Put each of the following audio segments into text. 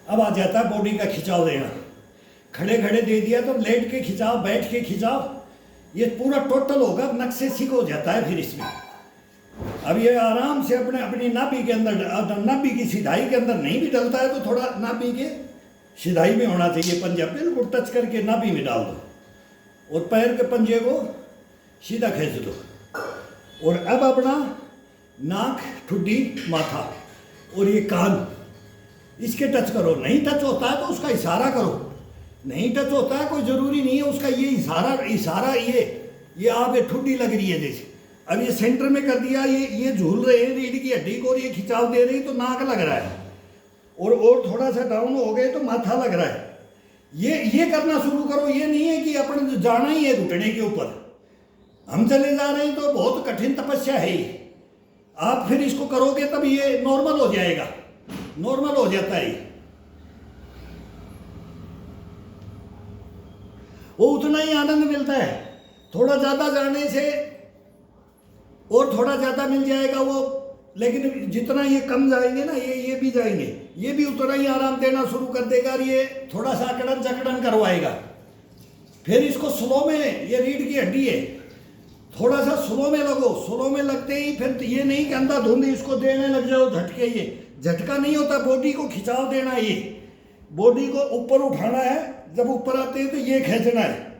अब आ जाता है बॉडी का खिंचाव देना। खड़े खड़े दे दिया तो लेट के खिंचाव, बैठ के खिंचाव, ये पूरा टोटल होगा, नक्शे सीख हो जाता है फिर इसमें। अब ये आराम से अपने अपनी नाभि के अंदर, नाभि की सिधाई के अंदर नहीं भी डलता है तो थोड़ा नाभि के सिधाई में होना चाहिए, पंजा बिल्कुल टच करके नाभि में डाल दो और पैर के पंजे को सीधा खींच दो। और अब अपना नाक, ठुड्डी, माथा और ये कान, इसके टच करो। नहीं टच होता है तो उसका इशारा करो। नहीं टच होता है कोई ज़रूरी नहीं है उसका, ये इशारा ये आप ये ठुड्डी लग रही है जैसे, अब ये सेंटर में कर दिया, ये झूल रहे हैं रीढ़ की हड्डी को और ये खिंचाव दे रही तो नाक लग रहा है, और थोड़ा सा डाउन हो गए तो माथा लग रहा है। ये करना शुरू करो। ये नहीं है कि अपन जाना ही है घुटने के ऊपर, हम चले जा रहे हैं तो बहुत कठिन तपस्या है ये। आप फिर इसको करोगे तब ये नॉर्मल हो जाएगा, नॉर्मल हो जाता है। वो उतना ही आनंद मिलता है, थोड़ा ज़्यादा जाने से और थोड़ा ज़्यादा मिल जाएगा वो, लेकिन जितना ये कम जाएंगे ना, ये भी जाएंगे, ये भी उतना ही आराम देना शुरू कर देगा और ये थोड़ा सा अकड़न चकड़न करवाएगा। फिर इसको स्लो में, ये रीढ़ की हड्डी है, थोड़ा सा स्लो में लगो। स्लो में लगते ही फिर ये नहीं कि अंधाधुंध इसको देने लग जाओ झटके। ये झटका नहीं होता, बॉडी को खिंचाव देना है, ये बॉडी को ऊपर उठाना है। जब ऊपर आते हैं तो ये खींचना है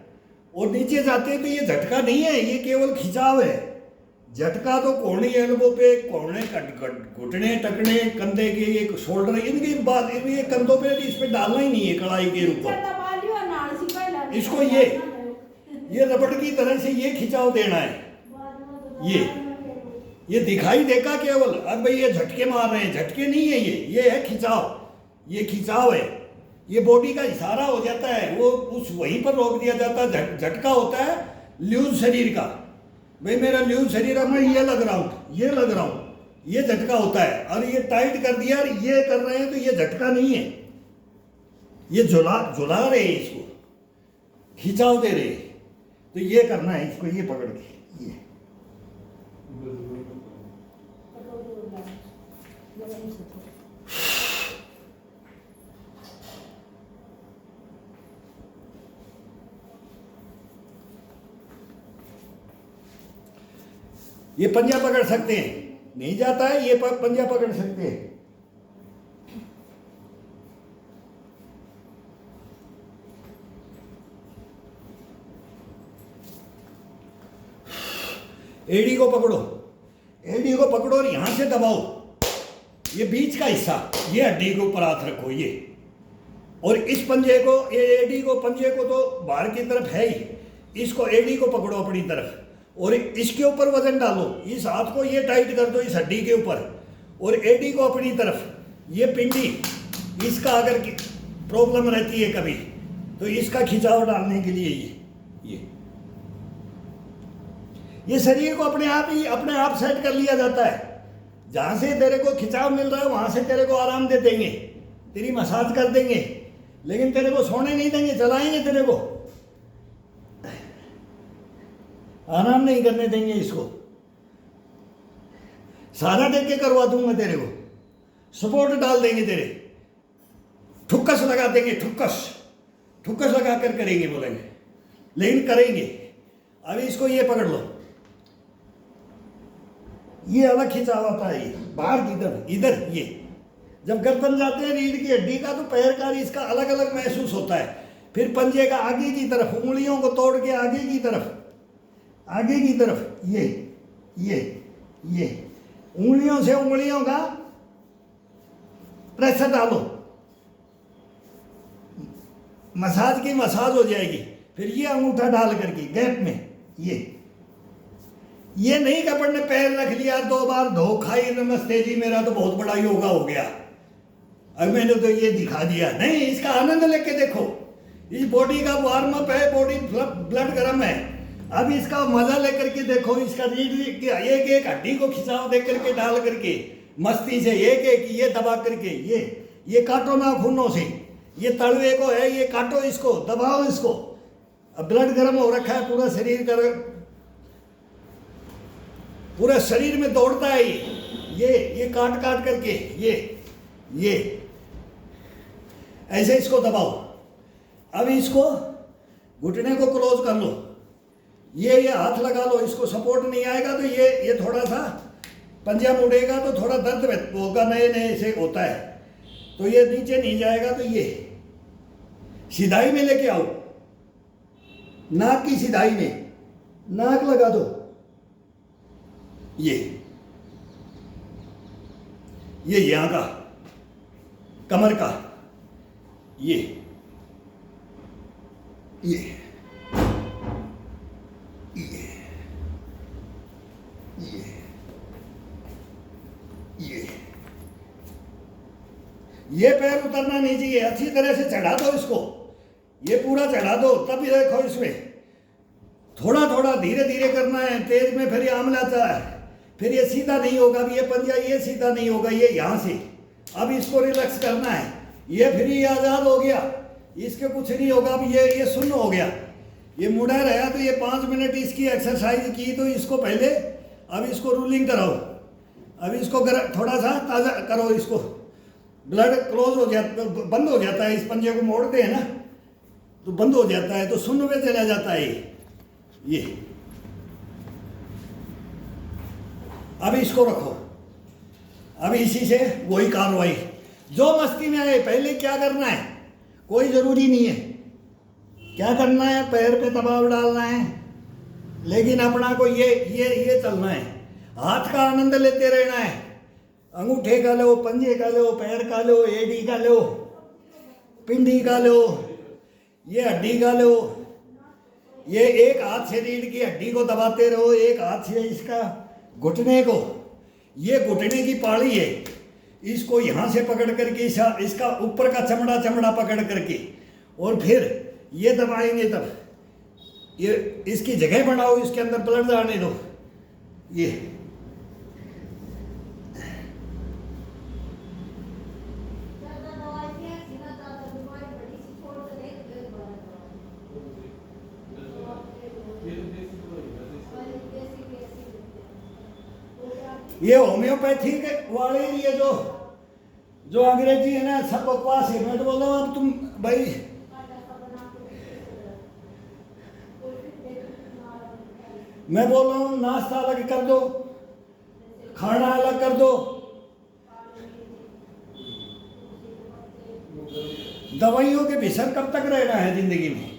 और नीचे जाते हैं तो ये झटका नहीं है, ये केवल खिंचाव है। झटका तो कोहनी एल्बो पे, कोहने घुटने टकने, कंधे के ये शोल्डर, इनकी बात, ये कंधों पे इस पे डालना ही नहीं है कलाई के ऊपर। इसको ये रबड़ की तरह से ये खिंचाव देना है। ये दिखाई देगा केवल, अब भाई ये झटके मार रहे हैं, झटके नहीं है, ये है खिंचाव, ये खिंचाव है। ये बॉडी का इशारा हो जाता है, वो उस वहीं पर रोक दिया जाता है। झटका होता है लूज शरीर का, भाई मेरा लूज शरीर है, मैं ये लग रहा हूँ, ये लग रहा हूँ, ये झटका होता है। और ये टाइट कर दिया और ये कर रहे हैं तो ये झटका नहीं है, ये झुला रहे हैं, इसको खिंचाव दे रहे हैं। तो ये करना है इसको, ये पकड़ के ये पंजा पकड़ सकते हैं, नहीं जाता है ये पंजा पकड़ सकते हैं। एड़ी को पकड़ो, एड़ी को पकड़ो और यहां से दबाओ, ये बीच का हिस्सा, ये हड्डी के ऊपर हाथ रखो, ये, और इस पंजे को, ये एड़ी को, पंजे को तो बाहर की तरफ है ही, इसको एड़ी को पकड़ो अपनी तरफ और इसके ऊपर वजन डालो। इस हाथ को ये टाइट कर दो इस हड्डी के ऊपर और एडी को अपनी तरफ। ये पिंडी, इसका अगर प्रॉब्लम रहती है कभी तो इसका खिंचाव डालने के लिए ये शरीर को अपने आप सेट कर लिया जाता है। जहाँ से तेरे को खिंचाव मिल रहा है वहाँ से तेरे को आराम दे देंगे, तेरी मसाज कर देंगे, लेकिन तेरे को सोने नहीं देंगे, चलाएंगे तेरे को, आराम नहीं करने देंगे। इसको सारा देख के करवा दूंगा तेरे को, सपोर्ट डाल देंगे, तेरे ठुक्कस लगा देंगे, ठुक्कस लगा कर करेंगे बोलेंगे, लेकिन करेंगे। अभी इसको ये पकड़ लो, ये अलग खिंचाव होता है, ये बाहर की तरफ, इधर ये जब गर्दन जाते हैं रीढ़ की हड्डी का तो पैर का इसका अलग अलग महसूस होता है। फिर पंजे का आगे की तरफ, उंगलियों को तोड़ के आगे की तरफ ये उंगलियों से उंगलियों का प्रेशर डालो, मसाज की मसाज हो जाएगी। फिर ये अंगूठा डाल करके गैप में ये नहीं कि अपन ने पैर रख लिया, 2 बार धो खाई, नमस्ते जी मेरा तो बहुत बड़ा योगा हो गया, अब मैंने तो ये दिखा दिया। नहीं, इसका आनंद लेके देखो, इस बॉडी का वार्म अप है, बॉडी ब्लड गर्म है। अब इसका मजा लेकर के देखो, इसका रीढ़ एक एक हड्डी को खिंचाव दे करके डाल करके मस्ती से एक एक ये दबा करके ये काटो नाखूनों से, ये तलवे को है, ये काटो, इसको दबाओ, इसको। अब ब्लड गर्म हो रखा है, पूरा शरीर का, पूरा शरीर में दौड़ता है ये काट करके ये ऐसे इसको दबाओ। अब इसको घुटने को क्लोज कर लो, ये हाथ लगा लो, इसको सपोर्ट नहीं आएगा तो ये थोड़ा सा पंजा मुड़ेगा तो थोड़ा दर्द होगा, नए नए से होता है, तो ये नीचे नहीं जाएगा। तो ये सीधाई में लेके आओ, नाक की सीधाई में नाक लगा दो, ये यहां का कमर का, ये ये पैर उतरना नहीं चाहिए, अच्छी तरह से चढ़ा दो इसको, ये पूरा चढ़ा दो। तब ये देखो इसमें थोड़ा थोड़ा धीरे धीरे करना है, तेज में फिर ये आम लाता है, फिर ये सीधा नहीं होगा, अब ये पंजा ये सीधा नहीं होगा, ये यहाँ से। अब इसको रिलैक्स करना है, ये फ्री आज़ाद हो गया, इसके कुछ नहीं होगा। अब ये शून्य हो गया, ये मुड़ा रहा। तो ये 5 मिनट इसकी एक्सरसाइज की, तो इसको पहले अब इसको रूलिंग कराओ, अब इसको थोड़ा सा ताज़ा करो, इसको ब्लड क्लोज हो जाता, बंद हो जाता है, इस पंजे को मोड़ते हैं ना तो बंद हो जाता है, तो शून्य में चला जाता है ये। अब इसको रखो, अब इसी से वही कार्रवाई जो मस्ती में आए। पहले क्या करना है, कोई जरूरी नहीं है, क्या करना है, पैर पे दबाव डालना है, लेकिन अपना को ये चलना है, हाथ का आनंद लेते रहना है। अंगूठे का लो, पंजे का लो, पैर का लो, एड़ी का लो, पिंडी का लो, ये हड्डी का लो। ये एक हाथ से रीढ़ की हड्डी को दबाते रहो, एक हाथ से इसका घुटने को, ये घुटने की पाड़ी है, इसको यहाँ से पकड़ करके इसका ऊपर का चमड़ा पकड़ करके, और फिर ये दबाएंगे, तब ये इसकी जगह बनाओ, इसके अंदर ब्लड आने दो। ये होम्योपैथिक वाले, ये जो अंग्रेजी है ना, सब बकवास है। मैं तो बोल रहा हूँ, अब तुम भाई मैं बोल रहा हूँ, नाश्ता अलग कर दो, खाना अलग कर दो, दवाइयों के भीषण कब तक रहना है जिंदगी में।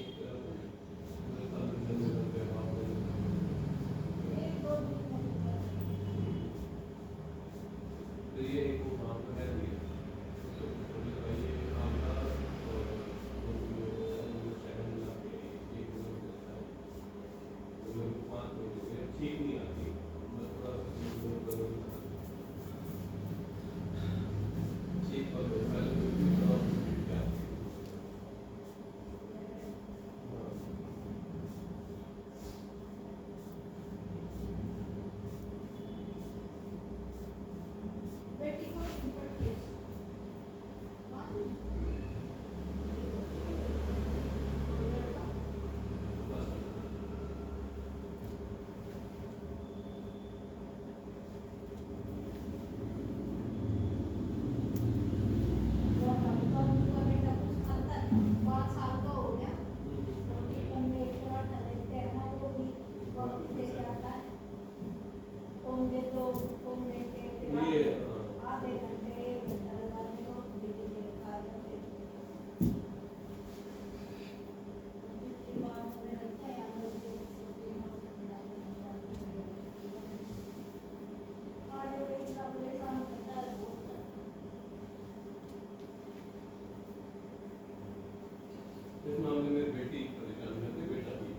इस मामले में बेटी परेशान है, बेटा भी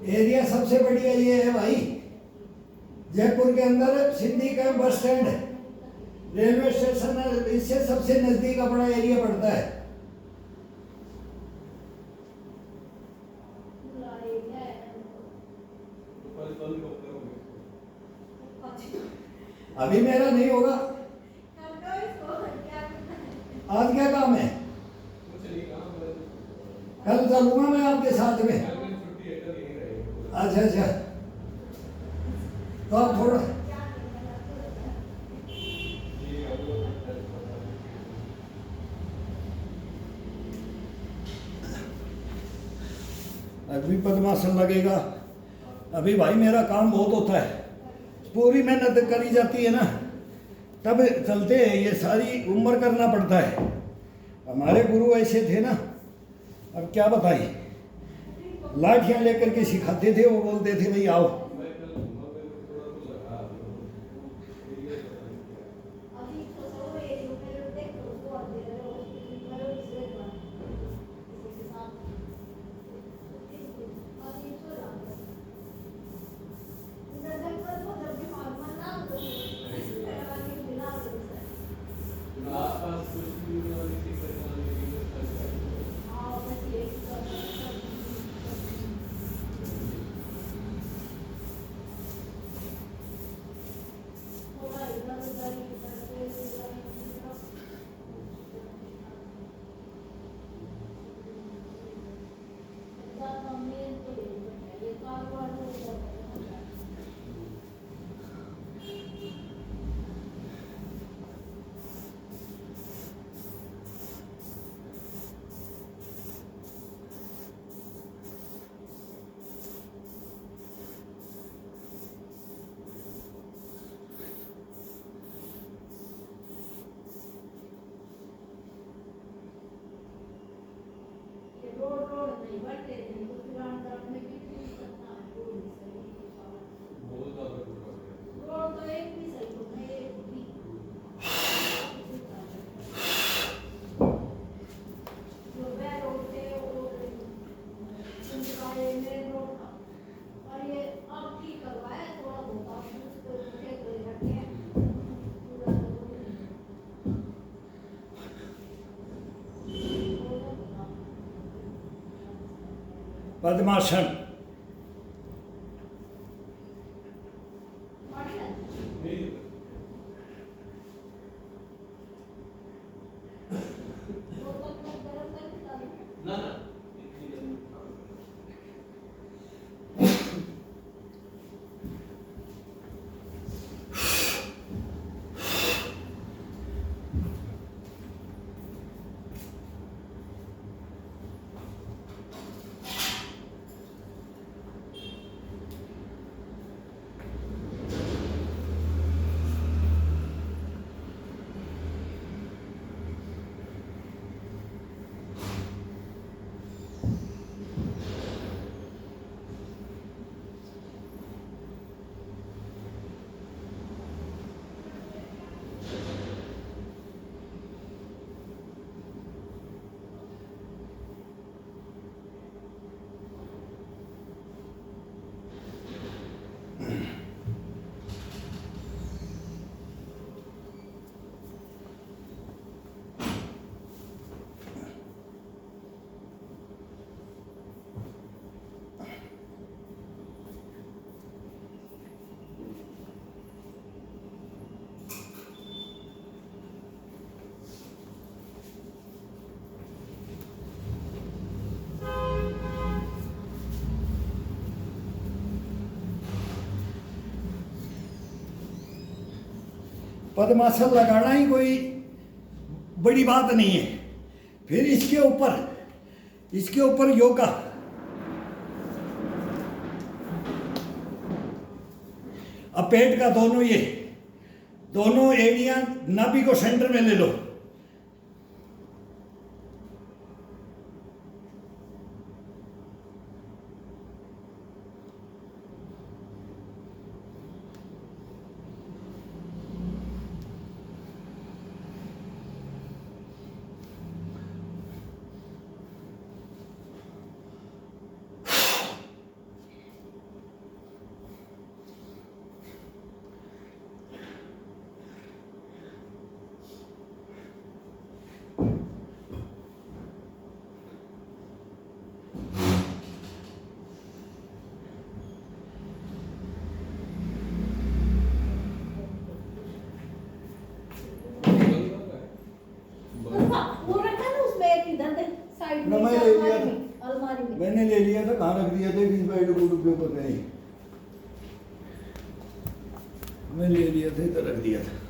एरिया सबसे बढ़िया ये है भाई, जयपुर के अंदर सिंधी कैंप बस स्टैंड है, रेलवे स्टेशन है, इससे सबसे नजदीक अपना एरिया पड़ता है। बंद कब करोगे? अभी मेरा नहीं होगा। आज क्या काम है? कुछ नहीं काम है। कल चलूंगा मैं आपके साथ में। कल मेरी छुट्टी है, कल यहीं रहेगा। अच्छा अच्छा, तो आप थोड़ा जी, अब वो अभी पद्मासन लगेगा। अभी भाई मेरा काम बहुत होता है, पूरी मेहनत करी जाती है ना, तब चलते हैं, ये सारी उम्र करना पड़ता है। हमारे गुरु ऐसे थे ना, अब क्या बताइए, लाठियाँ लेकर के सिखाते थे, वो बोलते थे भाई आओ। मैं कल घूमा, मेरे को थोड़ा तो लगा, ये पता नहीं क्या। आसपास कुछ भी नहीं, किसी परेशानी नहीं है, सब है। बहुत ज़्यादा टूटा गया। पद्मासन, नहीं, ना ना, इतनी जल्दी काम पद्मासन लगाना ही कोई बड़ी बात नहीं है। फिर इसके ऊपर योगा, अब पेट का दोनों एड़ियां नाभि को सेंटर में ले लो, ना मैं ले लिया था, अलमारी में मैंने ले लिया था, कहाँ रख दिया था इस बेड गुड पे पता नहीं, मैं ले लिया था इधर रख दिया था।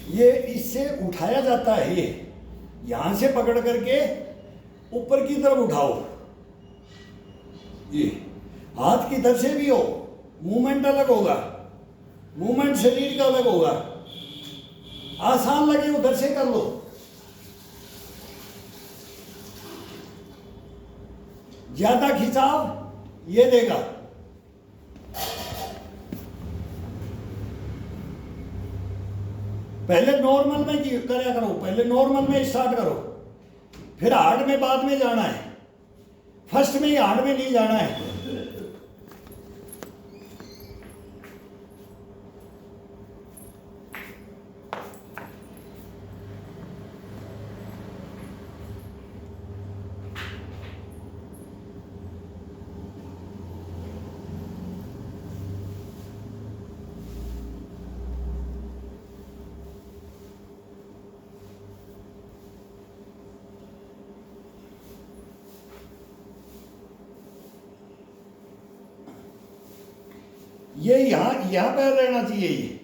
ये इससे उठाया जाता है, ये यहां से पकड़ करके ऊपर की तरफ उठाओ, ये हाथ किधर से भी हो मूवमेंट अलग होगा, मूवमेंट शरीर का अलग होगा। आसान लगे उधर से कर लो। ज्यादा खिंचाव ये देगा। पहले नॉर्मल में करा करो, पहले नॉर्मल में स्टार्ट करो, फिर हार्ड में बाद में जाना है। फर्स्ट में ही हार्ड में नहीं जाना है। ये यहाँ पैर रहना चाहिए, ये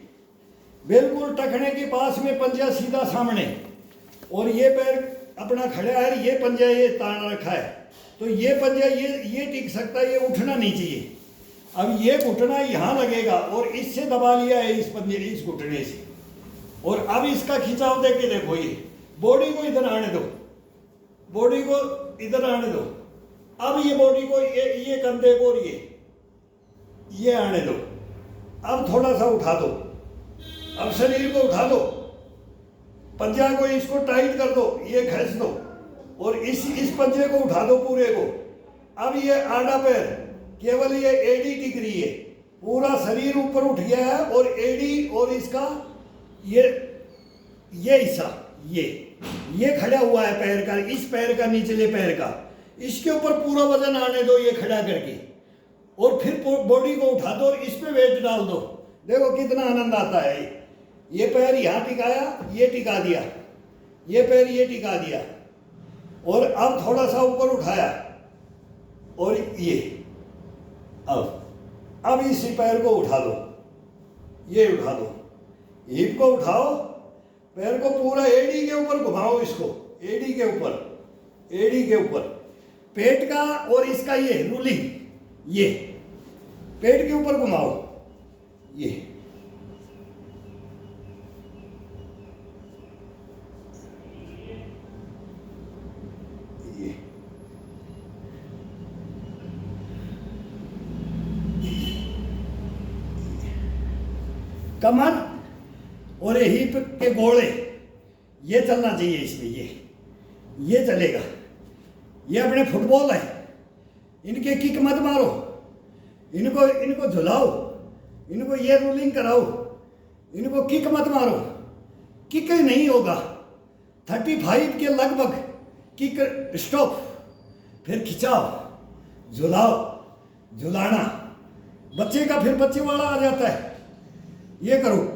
बिल्कुल टखने के पास में, पंजा सीधा सामने, और ये पैर अपना खड़ा है, ये पंजा ये तान रखा है, तो ये पंजा ये टिक सकता है, ये उठना नहीं चाहिए। अब ये घुटना यहाँ लगेगा और इससे दबा लिया है, इस पंजे इस घुटने से, और अब इसका खिंचाव देके देखो, ये बॉडी को इधर आने दो, बॉडी को इधर आने दो। अब ये बॉडी को ये कंधे को और ये आने दो। अब थोड़ा सा उठा दो, अब शरीर को उठा दो, पंजा को इसको टाइट कर दो, ये खींच दो, और इस पंजे को उठा दो पूरे को। अब ये आधा पैर, केवल ये एडी टिक रही है, पूरा शरीर ऊपर उठ गया है, और एडी और इसका ये हिस्सा ये खड़ा हुआ है पैर का, इस पैर का, निचले पैर का, इसके ऊपर पूरा वजन आने दो, ये खड़ा करके, और फिर बॉडी को उठा दो और इस पे वेट डाल दो। देखो कितना आनंद आता है। ये पैर यहाँ टिकाया, ये टिका दिया, ये पैर ये टिका दिया, और अब थोड़ा सा ऊपर उठाया, और ये अब इसी पैर को उठा दो, ये उठा दो, हिप को उठाओ, पैर को पूरा एडी के ऊपर घुमाओ, इसको एडी के ऊपर, पेट का और इसका ये रूलिंग, ये पेट के ऊपर घुमाओ, ये कमर और हिप के गोले, ये चलना चाहिए इसमें, ये चलेगा। ये अपने फुटबॉल है, इनके किक मत मारो, इनको झुलाओ, इनको ये रूलिंग कराओ, इनको किक मत मारो, किक नहीं होगा। 35 के लगभग किक स्टॉप, फिर खिंचाओ, झुलाओ, झुलाना, बच्चे का फिर बच्चे वाला आ जाता है। ये करो,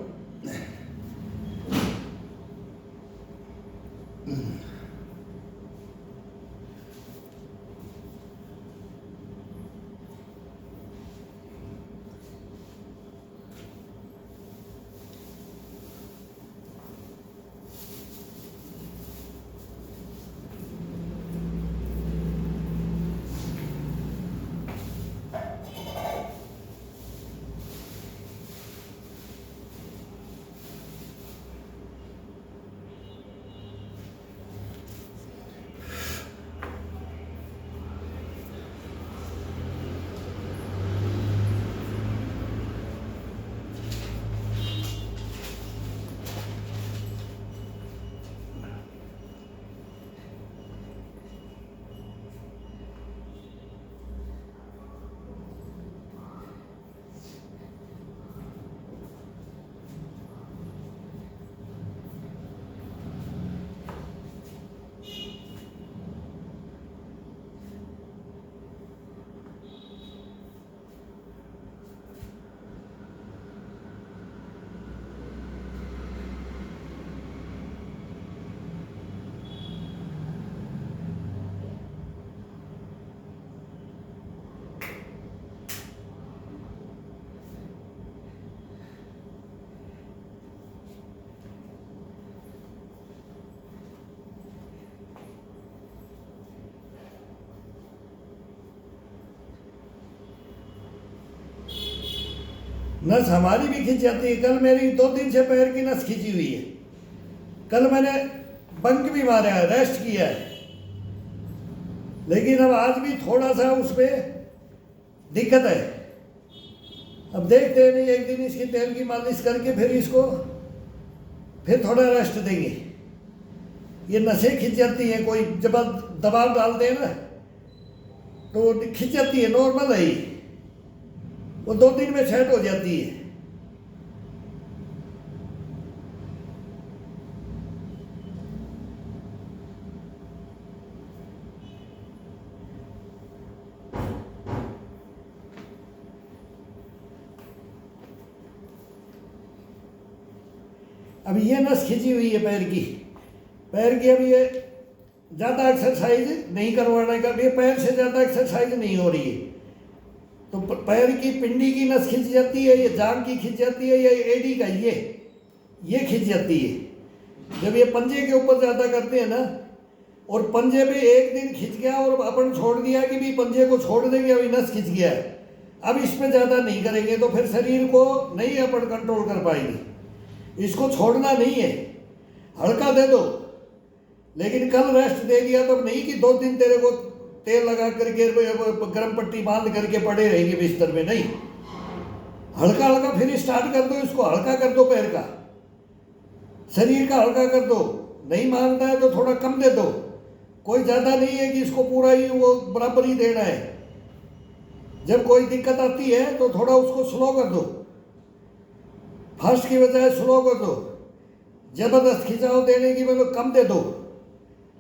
नस हमारी भी खिंच जाती है। कल मेरी 2 दिन से पैर की नस खिंची हुई है। कल मैंने बंक भी मारा है, रेस्ट किया है, लेकिन अब आज भी थोड़ा सा उसमें दिक्कत है। अब देखते हैं, नहीं एक दिन इसकी तेल की मालिश करके फिर थोड़ा रेस्ट देंगे। ये नसें खिंच जाती हैं, कोई जब दबाव डालते हैं ना तो खिंच जाती है, नॉर्मल है ये, वो 2 दिन में सेट हो जाती है। अब ये नस खिंची हुई है पैर की अब ये ज़्यादा एक्सरसाइज नहीं करवाने का, ये पैर से ज़्यादा एक्सरसाइज नहीं हो रही है, तो पैर की पिंडी की नस खिंच जाती है, ये जांघ की खिंच जाती है, या एडी का ये खिंच जाती है। जब ये पंजे के ऊपर ज़्यादा करते हैं ना, और पंजे पे एक दिन खिंच गया और अपन छोड़ दिया कि भी पंजे को छोड़ देंगे, अभी नस खिंच गया है, अब इस पे ज़्यादा नहीं करेंगे तो फिर शरीर को नहीं अपन कंट्रोल कर पाएंगे। इसको छोड़ना नहीं है, हल्का दे दो, लेकिन कल रेस्ट दे दिया तब नहीं कि 2 दिन तेरे को तेल लगा करके गर्म पट्टी बांध करके पड़े रहेंगे बिस्तर में, नहीं, हल्का हल्का फिर स्टार्ट कर दो, इसको हल्का कर दो, पैर का शरीर का हल्का कर दो। नहीं मानता है तो थोड़ा कम दे दो, कोई ज़्यादा नहीं है कि इसको पूरा ही वो बराबर ही देना है। जब कोई दिक्कत आती है तो थोड़ा उसको स्लो कर दो, फास्ट की बजाय स्लो कर दो। जबरदस्त खिंचाव देने की मतलब कम दे दो,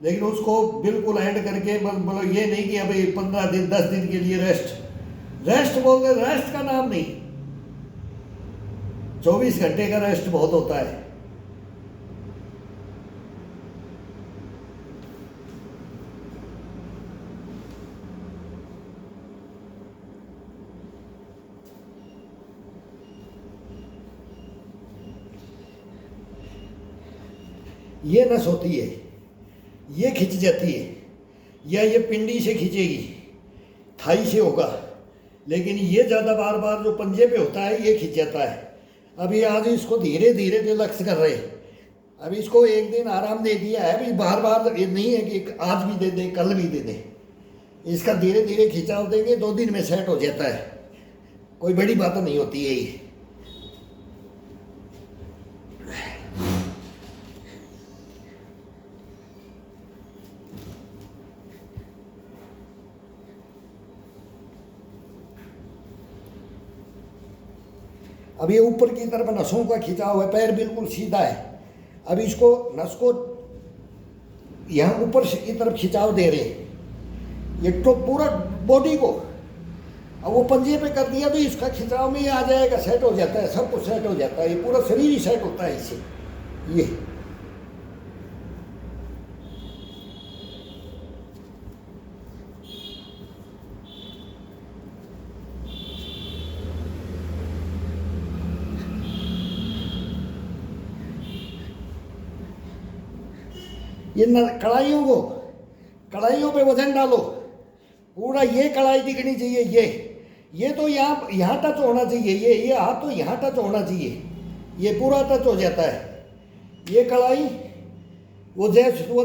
लेकिन उसको बिल्कुल एंड करके बोलो ये नहीं कि अभी 15 दिन 10 दिन के लिए रेस्ट बोलते, रेस्ट का नाम नहीं, 24 घंटे का रेस्ट बहुत होता है। ये नस होती है, ये खिंच जाती है, या ये पिंडी से खिंचेगी, थाई से होगा, लेकिन ये ज़्यादा बार बार जो पंजे पे होता है ये खिंच जाता है। अभी आज इसको धीरे धीरे रिलैक्स कर रहे हैं। अभी इसको एक दिन आराम दे दिया है, अभी बार बार ये नहीं है कि आज भी दे दें कल भी दे दें, इसका धीरे धीरे खिंचाव देंगे, 2 दिन में सेट हो जाता है, कोई बड़ी बात नहीं होती है ये। अब ये ऊपर की तरफ नसों का खिंचाव है, पैर बिल्कुल सीधा है, अब इसको नस को यहाँ ऊपर की तरफ खिंचाव दे रहे हैं, ये तो पूरा बॉडी को, अब वो पंजे पे कर दिया तो इसका खिंचाव में ही आ जाएगा, सेट हो जाता है, सब कुछ सेट हो जाता है, ये पूरा शरीर ही सेट होता है इससे। ये कढ़ाइयों पे वजन डालो, पूरा ये कढ़ाई दिखनी चाहिए, ये तो यहाँ टच होना चाहिए, ये हाथ तो यहाँ टच होना चाहिए, ये पूरा टच हो जाता है। ये कढ़ाई वो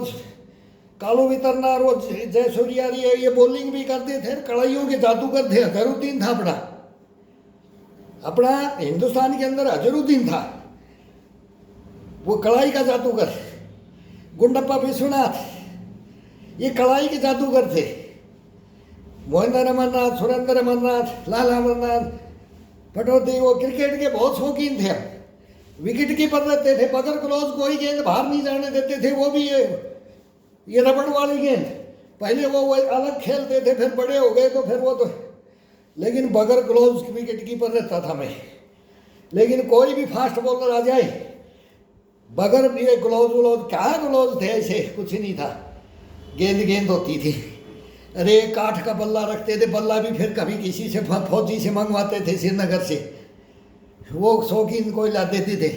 कालो वितरनार वो जय सूर्यारी है, ये बॉलिंग भी करते थे, कढ़ाइयों के जादूगर थे, अजहरुद्दीन था अपना हिंदुस्तान के अंदर अजहरुद्दीन था, वो कढ़ाई का जादूगर। गुंडप्पा विश्वनाथ ये कढ़ाई के जादूगर थे। मोहिंदर अमरनाथ, सुरेंद्र अमरनाथ, लाला अमरनाथ पटौदी वो क्रिकेट के बहुत शौकीन थे, विकेट कीपर रहते थे, बगैर ग्लोव्स कोई गेंद बाहर नहीं जाने देते थे, वो भी ये रबड़ वाली गेंद, पहले वो अलग खेलते थे, फिर बड़े हो गए तो फिर वो तो, लेकिन बगैर ग्लोव्स विकेट कीपर रहता था मैं। लेकिन कोई भी फास्ट बॉलर आ जाए बगैर ये ग्लोव्स क्या ग्लोव्स थे, ऐसे कुछ नहीं था, गेंद होती थी। अरे काठ का बल्ला रखते थे, बल्ला भी फिर कभी किसी से फौजी से मंगवाते थे श्रीनगर से, वो शौकीन कोई ला देते थे,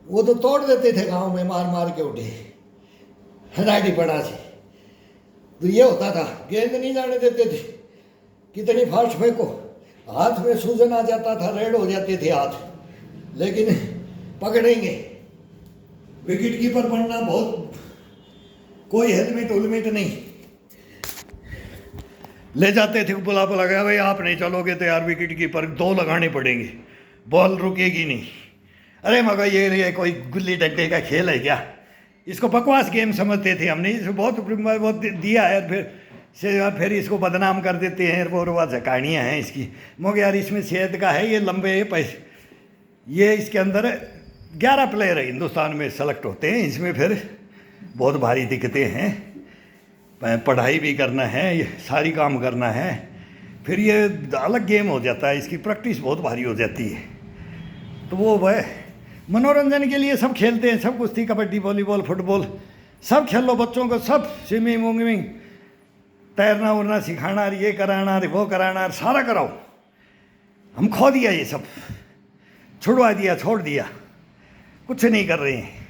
वो तो तोड़ देते थे गांव में, मार के उठे हराड़ी पड़ा से। तो ये होता था, गेंद नहीं जाने देते थे, कितनी फास्ट फेंको, हाथ में सूजन आ जाता था, रेड हो जाते थे हाथ, लेकिन पकड़ेंगे। विकेट कीपर बनना बहुत, कोई हेलमेट उलमेट नहीं, ले जाते थे बुला बुला गया, भाई आप नहीं चलोगे तो यार विकेट कीपर 2 लगाने पड़ेंगे, बॉल रुकेगी नहीं। अरे मगर ये कोई गुल्ली डंडे का खेल है क्या? इसको बकवास गेम समझते थे हमने, इसको बहुत दिया है, फिर इसको बदनाम कर देते हैं। वो कहानियाँ हैं इसकी, मगर यार इसमें सेहत का है, ये लंबे पैसे, ये इसके अंदर 11 प्लेयर है हिंदुस्तान में सेलेक्ट होते हैं, इसमें फिर बहुत भारी दिक्कतें हैं, पढ़ाई भी करना है, ये सारी काम करना है, फिर ये अलग गेम हो जाता है, इसकी प्रैक्टिस बहुत भारी हो जाती है। तो वो वह मनोरंजन के लिए सब खेलते हैं, सब कुश्ती, कबड्डी, वॉलीबॉल, फुटबॉल सब खेल लो, बच्चों को सब स्विमिंग वुमिंग, तैरना उड़ना सिखाना, ये कराना वो कराना, सारा कराओ। हम खो दिया, ये सब छुड़वा दिया, छोड़ दिया, कुछ नहीं कर रहे हैं।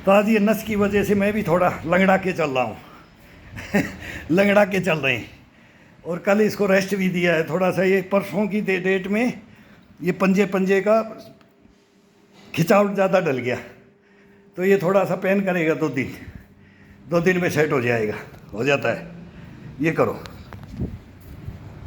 तो आज ये नस की वजह से मैं भी थोड़ा लंगड़ा के चल रहा हूँ लंगड़ा के चल रहे हैं, और कल इसको रेस्ट भी दिया है थोड़ा सा। ये परसों की डेट में ये पंजे का खिंचाव ज़्यादा डल गया, तो ये थोड़ा सा पेन करेगा 2 दिन में सेट हो जाएगा, हो जाता है। ये करो।